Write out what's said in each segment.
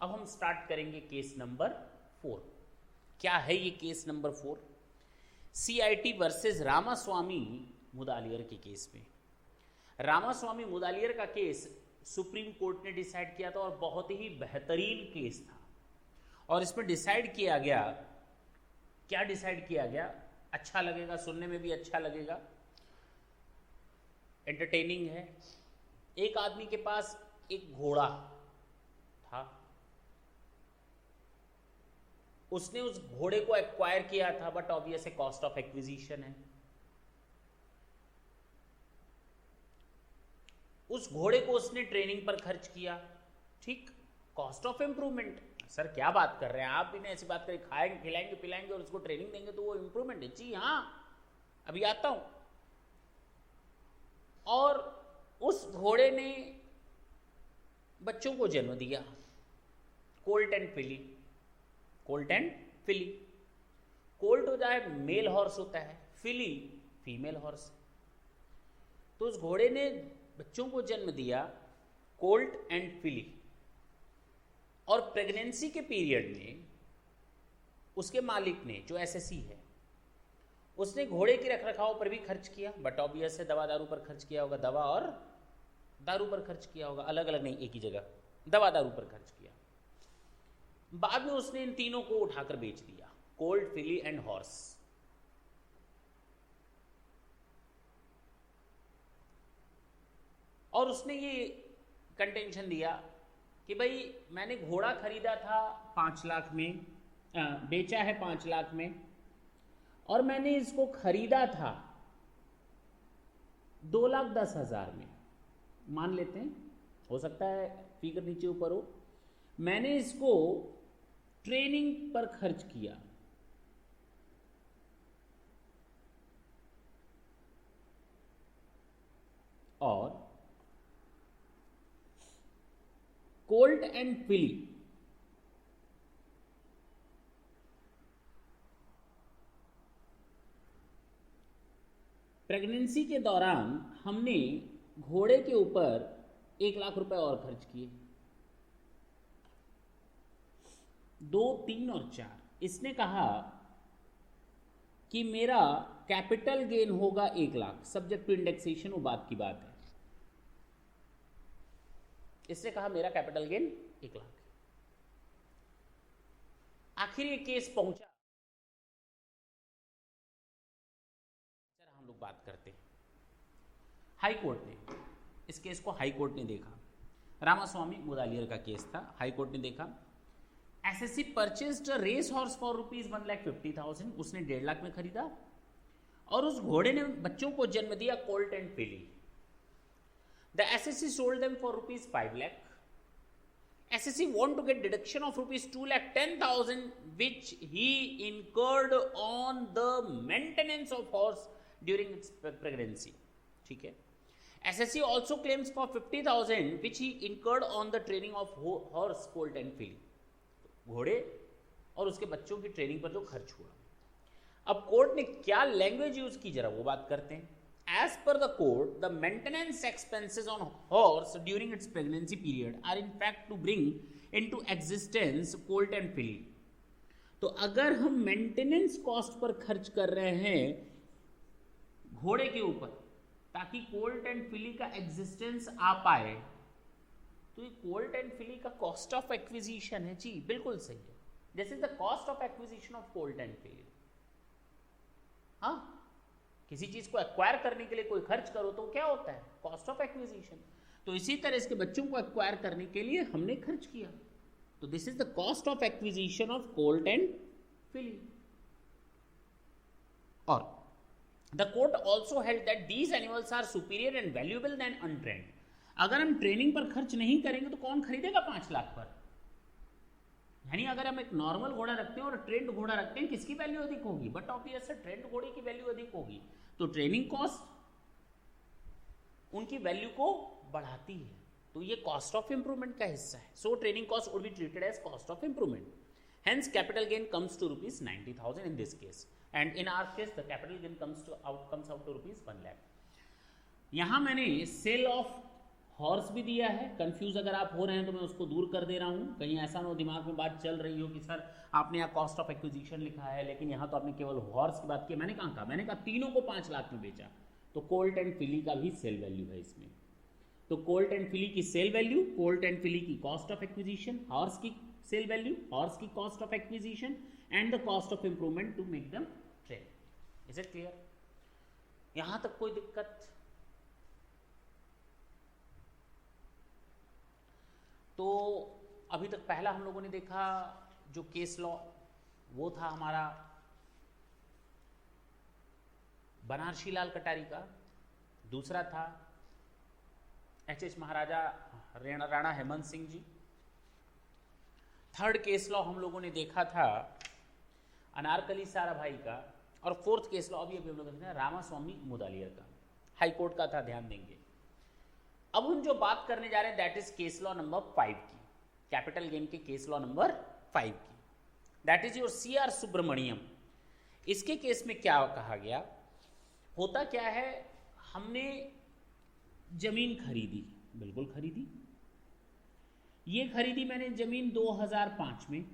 अब हम स्टार्ट करेंगे केस नंबर 4। क्या है ये case number 4? CIT versus Ramaswamy Mudaliar के केस में। रामास्वामी मुदालियर का केस सुप्रीम कोर्ट ने डिसाइड किया था और बहुत ही बेहतरीन केस था। और इसमें डिसाइड किया गया, क्या डिसाइड किया गया, अच्छा लगेगा, सुनने में भी अच्छा लगेगा, एंटरटेनिंग है। एक आदमी के पास एक घोड़ा था, उसने उस घोड़े को एक्वायर किया था, बट ऑब्वियस है कॉस्ट ऑफ एक्विजिशन है। उस घोड़े को उसने ट्रेनिंग पर खर्च किया, ठीक, कॉस्ट ऑफ इंप्रूवमेंट। सर क्या बात कर रहे हैं आप, भी नहीं ऐसी बात करें, खाएंगे खिलाएंगे पिलाएंगे और उसको ट्रेनिंग देंगे तो वो इंप्रूवमेंट है? जी हाँ, अभी आता हूं। और उस घोड़े ने बच्चों को जन्म दिया, colt and filly. Colt and filly, colt होता है मेल हॉर्स होता है, फिली फीमेल हॉर्स। तो उस घोड़े ने बच्चों को जन्म दिया, कोल्ट एंड फिली। और प्रेगनेंसी के पीरियड में उसके मालिक ने, जो SSC है, उसने घोड़े के रखरखाव पर भी खर्च किया, बट ऑब्वियस है दवा दारू पर खर्च किया होगा, दवा और दारू पर खर्च किया होगा, अलग अलग नहीं, एक ही जगह दवा दारू पर खर्च किया। बाद में उसने इन तीनों को उठाकर बेच दिया, कोल्ट, फिली एंड हॉर्स। और उसने ये कंटेंशन दिया कि भाई मैंने घोड़ा खरीदा था 5 लाख में, बेचा है 5 लाख में, और मैंने इसको खरीदा था 2,10,000 में, मान लेते हैं, हो सकता है फिगर नीचे ऊपर हो। मैंने इसको ट्रेनिंग पर खर्च किया, और कोल्ट एंड फिली प्रेगनेंसी के दौरान हमने घोड़े के ऊपर 1 लाख रुपए और खर्च किए। 2, 3 और 4 इसने कहा कि मेरा कैपिटल गेन होगा 1 लाख, सब्जेक्ट टू इंडेक्सेशन, वो बात की बात है। इसने कहा मेरा कैपिटल गेन 1 लाख। आखिर ये केस पहुंचा, हम लोग बात करते हैं हाई कोर्ट ने, इस केस को हाई कोर्ट ने देखा। रामास्वामी मुदालियर का केस था, हाई कोर्ट ने देखा। SSC purchased race horse for ₹1,50,000, उसने 1.5 लाख में खरीदा, और उस घोड़े ने बच्चों को जन्म दिया, colt and filly. The SSC sold them for ₹5 lakh. SSC want to get deduction of ₹2,10,000 which he incurred on the maintenance of horse during its pregnancy. ठीक है। SSC also claims for 50,000 which he incurred on the training of horse, colt and filly. घोड़े और उसके बच्चों की training पर जो खर्च हुआ। अब कोर्ट ने क्या लैंग्वेज यूज की, जरा वो बात करते हैं। As per the court, the maintenance expenses on horse during its pregnancy period are in fact to bring into existence colt and filly. तो अगर हम मेंटेनेंस कॉस्ट पर खर्च कर रहे हैं घोड़े के ऊपर ताकि कोल्ट एंड फिली का एग्जिस्टेंस आ पाए, तो ये कोल्ट एंड फिली का कॉस्ट ऑफ एक्विजिशन है। जी बिल्कुल सही है, this is the cost of acquisition of colt and filly. हाँ, किसी चीज को एक्वायर करने के लिए कोई खर्च करो तो क्या होता है, कॉस्ट ऑफ एक्विजिशन। तो इसी तरह इसके बच्चों को एक्वायर करने के लिए हमने खर्च किया, तो this is the cost of acquisition of colt and filly. और the court also held that these animals are superior and valuable than untrained. अगर हम ट्रेनिंग पर खर्च नहीं करेंगे तो कौन खरीदेगा 5 लाख पर? यानी अगर हम एक नॉर्मल घोड़ा रखते हैं और ट्रेंड घोड़ा रखते हैं, किसकी वैल्यू अधिक होगी? बट ऑब्वियस है ट्रेंड घोड़े की वैल्यू अधिक होगी। तो ट्रेनिंग कॉस्ट उनकी वैल्यू को बढ़ाती है, तो ये कॉस्ट ऑफ इंप्रूवमेंट का हिस्सा है। So training cost would be treated as cost of improvement. Hence capital gain comes to ₹90,000 in this case, and in our case the capital gain comes out to ₹1 lakh। यहां मैंने cell of horse भी दिया है। Confuse अगर आप हो रहे हैं तो मैं उसको दूर कर दे रहा हूँ, कहीं ऐसा ना हो दिमाग में बात चल रही हो कि सर आपने यहाँ कॉस्ट ऑफ एक्विजिशन लिखा है लेकिन यहाँ तो आपने केवल हॉर्स की बात की। मैंने कहा मैंने कहा तीनों को 5 लाख में बेचा, तो कोल्ट एंड फिली का भी सेल वैल्यू है इसमें। तो कोल्ट एंड फिली की sale value, colt and filly की कॉस्ट ऑफ एक्विजिशन, हॉर्स की सेल वैल्यू, हॉर्स की cost of acquisition and the cost of improvement to make them trade. Is it clear? यहां तक कोई दिक्कत? तो अभी तक पहला हम लोगों ने देखा जो केस लॉ, वो था हमारा बनारसी लाल कटारी का। दूसरा था एच महाराजा Rana Hemant Singh ji. Third case law हम लोगों ने देखा था अनारकली साराभाई का। और फोर्थ केस लॉ अभी हम लोगों ने देखा रामास्वामी मुदालियर का, हाई कोर्ट का था, ध्यान देंगे। अब हम जो बात करने जा रहे हैं that is case law number 5 की, कैपिटल गेन के केस लॉ नंबर 5 की, that is your CR Subramaniam. इसके केस में क्या कहा गया, होता क्या है, हमने जमीन खरीदी, बिल्कुल खरीदी, ये खरीदी मैंने जमीन 2005 में।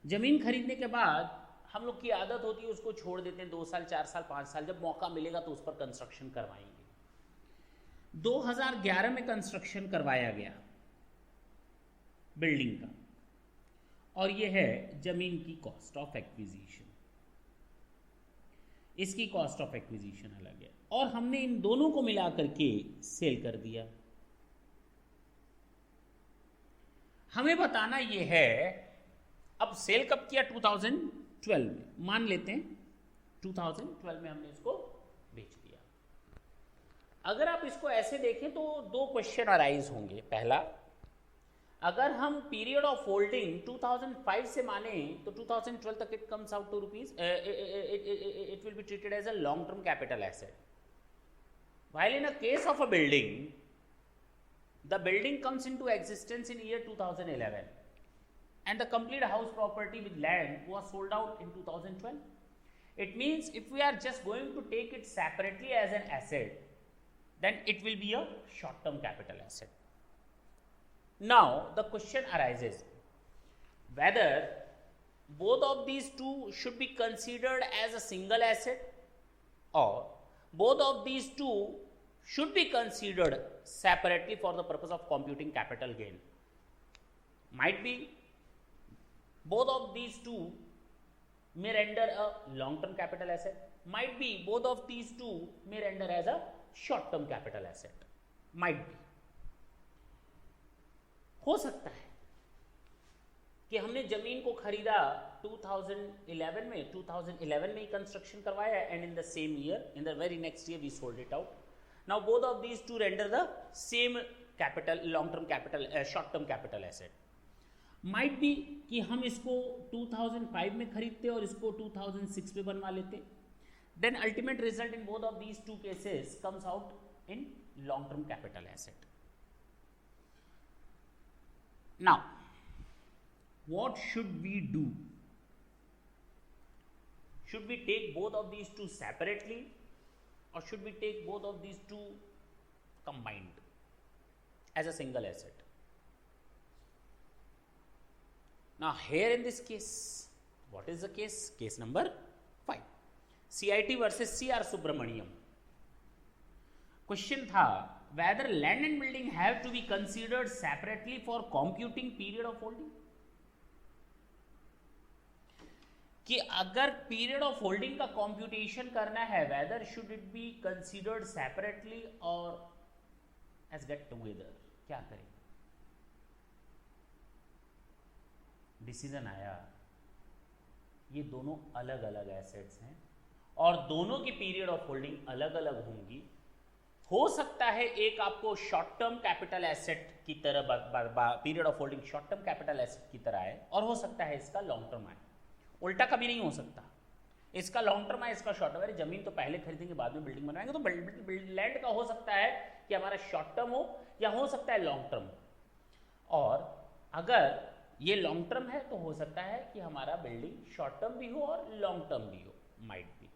जमीन खरीदने के बाद हम लोग की आदत होती है उसको छोड़ देते हैं 2 साल 4 साल 5 साल, जब मौका मिलेगा तो उस पर कंस्ट्रक्शन करवाएंगे। 2011 में कंस्ट्रक्शन करवाया गया बिल्डिंग का, और ये है जमीन की कॉस्ट ऑफ एक्विजिशन, इसकी कॉस्ट ऑफ एक्विजिशन अलग है, और हमने इन दोनों को मिला करके सेल कर दिया। हमें बताना ये है, अब सेल कब किया, 2012 में, मान लेते हैं 2012 में हमने इसको बेच दिया। अगर आप इसको ऐसे देखें तो 2 क्वेश्चन अराइज होंगे। पहला, अगर हम पीरियड ऑफ होल्डिंग 2005 से माने तो 2012 तक it comes out to rupees, it will be treated as a long term capital asset, while in a case of a building, the building comes into existence in year 2011 and the complete house property with land was sold out in 2012. It means if we are just going to take it separately as an asset, then it will be a short term capital asset. Now the question arises whether both of these two should be considered as a single asset or both of these two should be considered separately for the purpose of computing capital gain. Might be both of these two may render a long term capital asset, might be both of these two may render as a short term capital asset, might be, हो सकता है कि हमने जमीन को खरीदा 2011 में ही कंस्ट्रक्शन करवाया, and in the same year, in the very next year we sold it out. Now both of these two render the same capital, long term capital, short term capital asset. Might be कि हम इसको 2005 में खरीदते और इसको 2006 में बनवा लेते, then ultimate result in both of these two cases comes out in long term capital asset. Now, what should we do? Should we take both of these two separately or should we take both of these two combined as a single asset? Now, here in this case, what is the case? Case number 5. CIT versus CR Subramaniam. Question था, whether land and building have to be considered separately for computing period of holding? कि अगर period of holding का computation करना है, whether should it be considered separately or as get together, क्या करें? Decision आया, ये दोनों अलग अलग एसेट्स हैं और दोनों की पीरियड ऑफ होल्डिंग अलग अलग होंगी। हो सकता है एक आपको शॉर्ट टर्म कैपिटल एसेट की तरह period of holding short term capital asset की तरह आए, और हो सकता है इसका लॉन्ग टर्म आए। उल्टा कभी नहीं हो सकता, इसका लॉन्ग टर्म आए, इसका शॉर्ट टर्म। अरे जमीन तो पहले खरीदेंगे बाद में बिल्डिंग बनवाएंगे, तो लैंड का हो सकता है कि हमारा शॉर्ट टर्म हो या हो सकता है लॉन्ग टर्म। और अगर ये लॉन्ग टर्म है तो हो सकता है कि हमारा बिल्डिंग शॉर्ट टर्म भी हो और लॉन्ग टर्म भी हो, माइट भी।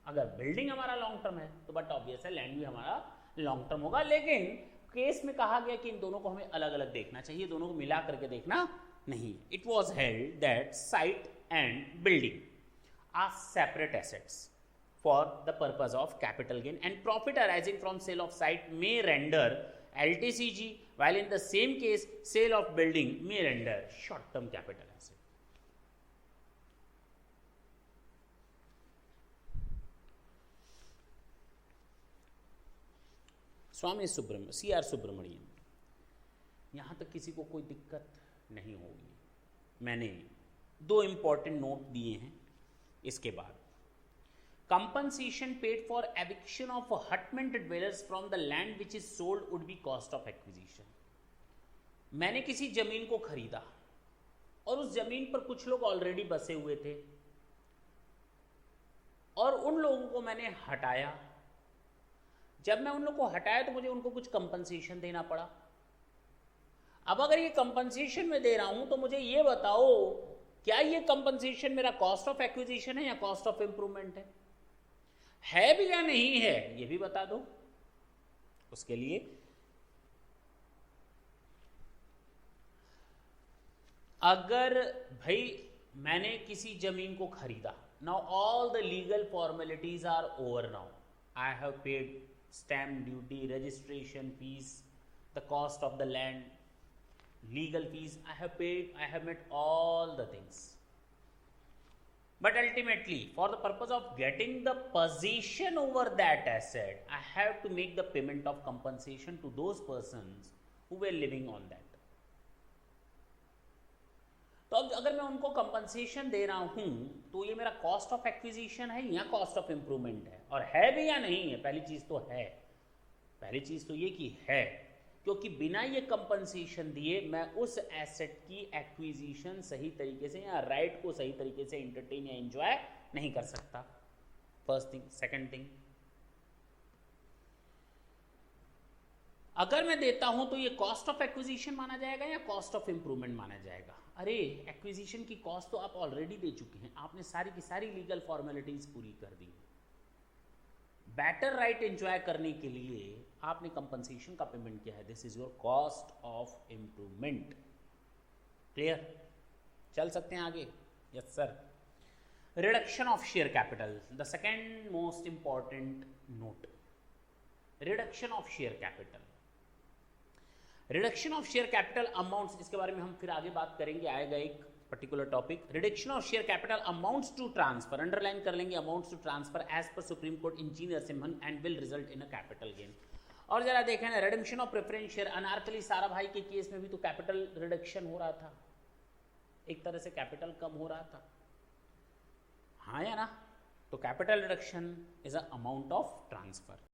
अगर बिल्डिंग हमारा लॉन्ग टर्म है तो बट ऑब्वियस है लैंड भी हमारा लॉन्ग टर्म होगा, लेकिन केस में कहा गया कि इन दोनों को हमें अलग अलग देखना चाहिए, दोनों को मिला करके देखना नहीं। It was held that site and building are separate assets for the purpose of capital gain and profit arising from sale of site may render LTCG, while in the same case sale of building may render short term capital asset. Swami CR Subramaniam, यहाँ तक किसी को कोई दिक्कत नहीं होगी। मैंने 2 important note दिए हैं। इसके बाद compensation paid for eviction of hutment dwellers from the land which is sold would be cost of acquisition. मैंने किसी जमीन को खरीदा और उस जमीन पर कुछ लोग ऑलरेडी बसे हुए थे और उन लोगों को मैंने हटाया। जब मैं उन लोगों को हटाया तो मुझे उनको कुछ कंपनसेशन देना पड़ा। अब अगर ये कंपनसेशन में दे रहा हूं तो मुझे ये बताओ, क्या ये कंपनसेशन मेरा कॉस्ट ऑफ एक्विजिशन है या कॉस्ट ऑफ इंप्रूवमेंट है भी या नहीं है, ये भी बता दो। उसके लिए अगर भाई मैंने किसी जमीन को खरीदा, now all the legal formalities are over, now I have paid stamp duty, registration fees, the cost of the land, legal fees, I have met all the things. But ultimately, for the purpose of getting the possession over that asset, I have to make the payment of compensation to those persons who were living on that. तो अब अगर मैं उनको compensation दे रहा हूं तो ये मेरा कॉस्ट ऑफ एक्विजिशन है या कॉस्ट ऑफ इंप्रूवमेंट है, और है भी या नहीं है। पहली चीज तो है, पहली चीज तो ये कि है, क्योंकि बिना ये कंपनसेशन दिए मैं उस एसेट की एक्विजिशन सही तरीके से या राइट को सही तरीके से एंटरटेन या एंजॉय नहीं कर सकता। First thing. सेकंड थिंग, अगर मैं देता हूं तो ये कॉस्ट ऑफ एक्विजिशन माना जाएगा या कॉस्ट ऑफ इंप्रूवमेंट माना जाएगा? अरे एक्विजिशन की कॉस्ट तो आप ऑलरेडी दे चुके हैं, आपने सारी की सारी लीगल फॉर्मेलिटीज पूरी कर दी। बेटर राइट एंजॉय करने के लिए आपने कंपनसेशन का पेमेंट किया है, this is your cost of improvement. Clear? चल सकते हैं आगे? Yes sir. Reduction of share capital, the second most important note. Reduction of share capital, reduction of share capital amounts, इसके बारे में हम फिर आगे बात करेंगे, आएगा एक particular topic. Reduction of share capital amounts to transfer, underline कर लेंगे, amounts to transfer as per supreme court engineer Simhan and will result in a capital gain. और जरा देखें ना, redemption of preference share, Anarkali Sarabhai के केस में भी तो कैपिटल रिडक्शन हो रहा था, एक तरह से कैपिटल कम हो रहा था, हाँ या ना? तो capital reduction is a amount of transfer.